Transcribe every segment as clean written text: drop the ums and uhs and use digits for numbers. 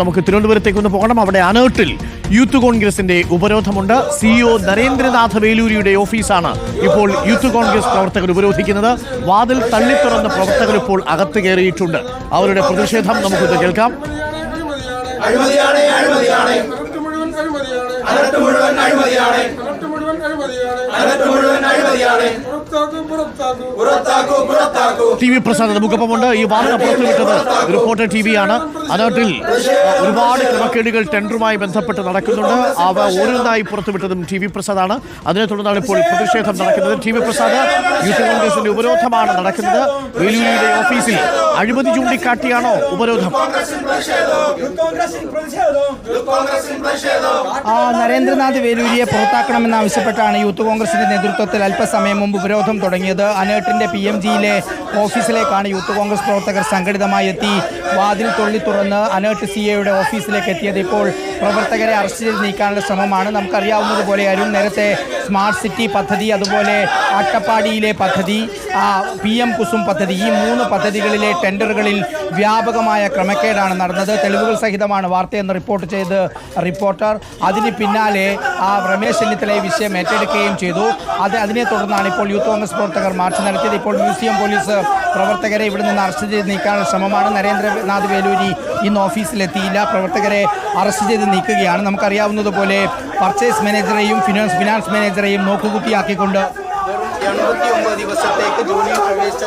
നമുക്ക് തിരുവനന്തപുരത്തേക്ക് ഒന്ന് പോകണം. അവിടെ അനേർട്ടിൽ യൂത്ത് കോൺഗ്രസിന്റെ ഉപരോധമുണ്ട്. CEO നരേന്ദ്രനാഥ് വേലൂരിയുടെ ഓഫീസാണ് ഇപ്പോൾ യൂത്ത് കോൺഗ്രസ് പ്രവർത്തകർ ഉപരോധിക്കുന്നത്. വാതിൽ തള്ളിത്തുറന്ന പ്രവർത്തകർ ഇപ്പോൾ അകത്ത് കയറിയിട്ടുണ്ട്. അവരുടെ പ്രതിഷേധം നമുക്കൊന്ന് കേൾക്കാം. TV പ്രസാദ് നമുക്കൊപ്പമുണ്ട്. ഈ വാർത്ത പുറത്തുവിട്ടത് റിപ്പോർട്ടർ TV ആണ്. അനേർട്ടിൽ ഒരുപാട് ക്രമക്കേടുകൾ ടെൻഡറുമായി ബന്ധപ്പെട്ട് നടക്കുന്നുണ്ട്. അവ ഓരോന്നായി പുറത്തുവിട്ടതും TV പ്രസാദാണ്. അതിനെ തുടർന്നാണ് ഇപ്പോൾ പ്രതിഷേധം നടക്കുന്നത്. TV പ്രസാദ്, യൂത്ത് കോൺഗ്രസിന്റെ ഉപരോധമാണ് നടക്കുന്നത്. വേലൂരിയുടെ ഓഫീസിൽ അഴിമതി ചൂണ്ടിക്കാട്ടിയാണോ ഉപരോധം? നരേന്ദ്രനാഥ് വേലൂരിയെ പുറത്താക്കണമെന്നാവശ്യപ്പെട്ടാണ് യൂത്ത് കോൺഗ്രസിന്റെ നേതൃത്വത്തിൽ അല്പസമയം മുമ്പ് ഉപരോധം തുടങ്ങിയത്. അനേർട്ടിന്റെ PMGയിലെ ഓഫീസിലേക്കാണ് യൂത്ത് കോൺഗ്രസ് പ്രവർത്തകർ സംഘടിതമായി എത്തി വാതിൽ തുറന്ന് അനേർട്ട് CAയുടെ ഓഫീസിലേക്ക് എത്തിയത്. ഇപ്പോൾ പ്രവർത്തകരെ അറസ്റ്റ് ചെയ്ത് നീക്കാനുള്ള ശ്രമമാണ്. നമുക്കറിയാവുന്നതുപോലെ അരുൺ നേരത്തെ സ്മാർട്ട് സിറ്റി പദ്ധതി, അതുപോലെ അട്ടപ്പാടിയിലെ പദ്ധതി, PM കുസും പദ്ധതി, ഈ 3 പദ്ധതികളിലെ ടെൻഡറുകളിൽ വ്യാപകമായ ക്രമക്കേടാണ് നടന്നത്. തെളിവുകൾ സഹിതമാണ് വാർത്തയെന്ന് റിപ്പോർട്ട് ചെയ്ത് റിപ്പോർട്ടർ. അതിന് പിന്നാലെ രമേശ് ചെന്നിത്തല ഈ വിഷയം ഏറ്റെടുക്കുകയും ചെയ്തു. അതിനെ തുടർന്നാണ് ഇപ്പോൾ യൂത്ത് കോൺഗ്രസ് പ്രവർത്തകർ മാർച്ച് നടത്തിയത്. ഇപ്പോൾ മ്യൂസിയം പോലീസ് പ്രവർത്തകരെ ഇവിടെ നിന്ന് അറസ്റ്റ് ചെയ്ത് നീക്കാനുള്ള ശ്രമമാണ്. നരേന്ദ്രനാഥ് വേലൂരി ഇന്ന് ഓഫീസിലെത്തിയില്ല. പ്രവർത്തകരെ അറസ്റ്റ് ചെയ്ത് നീക്കുകയാണ്. നമുക്കറിയാവുന്നതുപോലെ പർച്ചേസ് മാനേജറെയും ഫിനാൻസ് മാനേജറെയും നോക്കുകുത്തിയാക്കിക്കൊണ്ട് 89 ദിവസത്തേക്ക് ജോലിയിൽ പ്രവേശിച്ച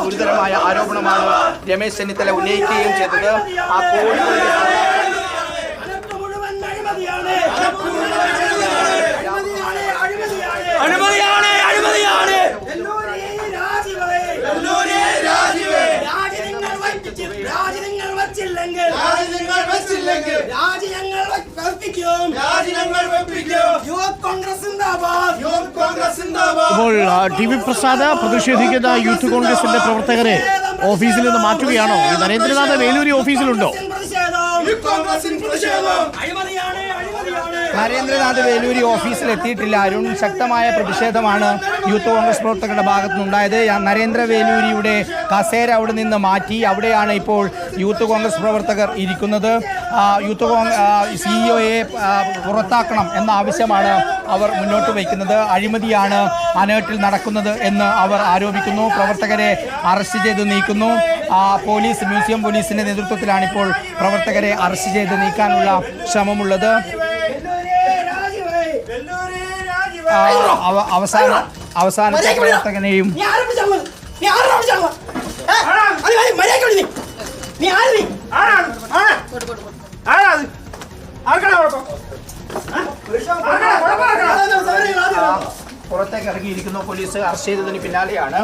ഗുരുതരമായ ആരോപണമാണ് രമേശ് ചെന്നിത്തല ഉന്നയിക്കുകയും ചെയ്തത്. ആ ഇപ്പോൾ TV പ്രസാദ് പ്രതിഷേധിക്കുന്ന യൂത്ത് കോൺഗ്രസിന്റെ പ്രവർത്തകരെ ഓഫീസിൽ നിന്ന് മാറ്റുകയാണോ? നരേന്ദ്രനാഥ് വേലൂരി ഓഫീസിലുണ്ടോ? നരേന്ദ്രനാഥ് വേലൂരി ഓഫീസിലെത്തിയിട്ടില്ല. അരുൺ, ശക്തമായ പ്രതിഷേധമാണ് യൂത്ത് കോൺഗ്രസ് പ്രവർത്തകരുടെ ഭാഗത്തുനിന്നുണ്ടായത്. നരേന്ദ്ര വേലൂരിയുടെ കസേര അവിടെ നിന്ന് മാറ്റി. അവിടെയാണ് ഇപ്പോൾ യൂത്ത് കോൺഗ്രസ് പ്രവർത്തകർ ഇരിക്കുന്നത്. CEOയെ പുറത്താക്കണം എന്ന ആവശ്യമാണ് അവർ മുന്നോട്ട് വയ്ക്കുന്നത്. അഴിമതിയാണ് അനേർട്ടിൽ നടക്കുന്നത് എന്ന് അവർ ആരോപിക്കുന്നു. പ്രവർത്തകരെ അറസ്റ്റ് ചെയ്ത് നീക്കുന്നു. മ്യൂസിയം പോലീസിന്റെ നേതൃത്വത്തിലാണ് ഇപ്പോൾ പ്രവർത്തകരെ അറസ്റ്റ് ചെയ്ത് നീക്കാനുള്ള ശ്രമമുള്ളത്. അവസാനത്തെ പ്രവർത്തകനെയും പുറത്തേക്ക് ഇറങ്ങിയിരിക്കുന്നു. പോലീസ് അറസ്റ്റ് ചെയ്തതിന് പിന്നാലെയാണ്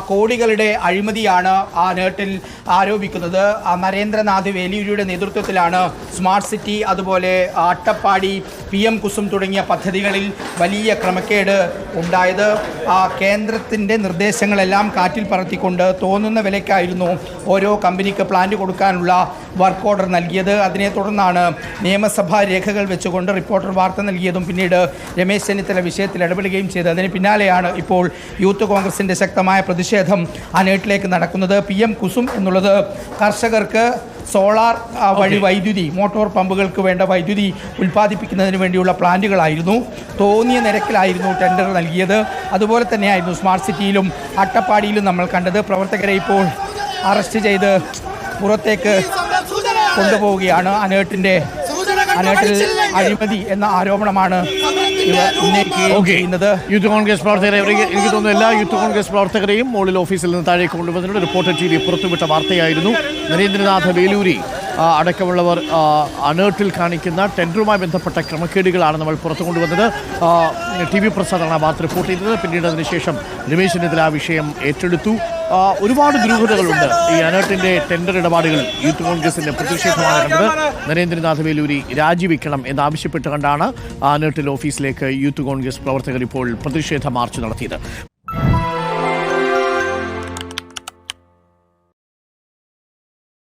കോടികളുടെ അഴിമതിയാണ് അനേർട്ടിൽ ആരോപിക്കുന്നത്. നരേന്ദ്രനാഥ് വേലൂരിയുടെ നേതൃത്വത്തിലാണ് സ്മാർട്ട് സിറ്റി, അതുപോലെ അട്ടപ്പാടി, PM കുസും തുടങ്ങിയ പദ്ധതികളിൽ വലിയ ക്രമക്കേട് ഉണ്ടായത്. കേന്ദ്രത്തിൻ്റെ നിർദ്ദേശങ്ങളെല്ലാം കാറ്റിൽ പറത്തിക്കൊണ്ട് തോന്നുന്ന വിലയ്ക്കായിരുന്നു ഓരോ കമ്പനിക്ക് പ്ലാന്റ് കൊടുക്കാനുള്ള വർക്ക് ഓർഡർ നൽകിയത്. അതിനെ തുടർന്നാണ് നിയമസഭാ രേഖകൾ വെച്ചുകൊണ്ട് റിപ്പോർട്ടർ വാർത്ത നൽകിയതും പിന്നീട് രമേശ് ചെന്നിത്തല വിഷയത്തിൽ ഇടപെടുകയും ചെയ്തത്. അതിന് പിന്നാലെയാണ് ഇപ്പോൾ യൂത്ത് കോൺഗ്രസിൻ്റെ ശക്തമായ പ്രതിഷേധം അനേർട്ടിലേക്ക് നടക്കുന്നത്. PM കുസും എന്നുള്ളത് കർഷകർക്ക് സോളാർ വഴി വൈദ്യുതി, മോട്ടോർ പമ്പുകൾക്ക് വേണ്ട വൈദ്യുതി ഉൽപ്പാദിപ്പിക്കുന്നതിന് വേണ്ടിയുള്ള പ്ലാന്റുകളായിരുന്നു. തോന്നിയ നിരക്കിലായിരുന്നു ടെൻഡർ നൽകിയത്. അതുപോലെ തന്നെയായിരുന്നു സ്മാർട്ട് സിറ്റിയിലും അട്ടപ്പാടിയിലും നമ്മൾ കണ്ടത്. പ്രവർത്തകരെ ഇപ്പോൾ അറസ്റ്റ് ചെയ്ത് പുറത്തേക്ക് കൊണ്ടുപോവുകയാണ്. അനേർട്ടിൽ അഴിമതി എന്ന ആരോപണമാണ് ഇവർ ഉന്നയിക്കുകയും ചെയ്യുന്നത്. യൂത്ത് കോൺഗ്രസ് പ്രവർത്തകരെ, എനിക്ക് തോന്നുന്നു എല്ലാ യൂത്ത് കോൺഗ്രസ് പ്രവർത്തകരെയും മുകളിൽ ഓഫീസിൽ നിന്ന് താഴേക്ക് കൊണ്ടുവന്നിട്ടുണ്ട്. റിപ്പോർട്ടർ TV പുറത്തുവിട്ട വാർത്തയായിരുന്നു. നരേന്ദ്രനാഥ് വേലൂരി അടക്കമുള്ളവർ അനേർട്ടിൽ കാണിക്കുന്ന ടെൻഡറുമായി ബന്ധപ്പെട്ട ക്രമക്കേടുകളാണ് നമ്മൾ പുറത്തു കൊണ്ടുവന്നത്. TV പ്രസാദാണ് ആ വാർത്ത റിപ്പോർട്ട് ചെയ്തത്. പിന്നീട് അതിനുശേഷം രമേശ് ചെന്നിത്തല ആ വിഷയം ഏറ്റെടുത്തു. ഒരുപാട് ദുരൂഹതകളുണ്ട് ഈ അനേർട്ടിന്റെ ടെൻഡർ ഇടപാടുകൾ. യൂത്ത് കോൺഗ്രസിന്റെ പ്രതിഷേധമാണ് കണ്ടത്. നരേന്ദ്രനാഥ് വേലൂരി രാജിവെക്കണം എന്നാവശ്യപ്പെട്ട് കണ്ടാണ് അനേർട്ടിൽ ഓഫീസിലേക്ക് യൂത്ത് കോൺഗ്രസ് പ്രവർത്തകർ ഇപ്പോൾ പ്രതിഷേധ മാർച്ച് നടത്തിയത്.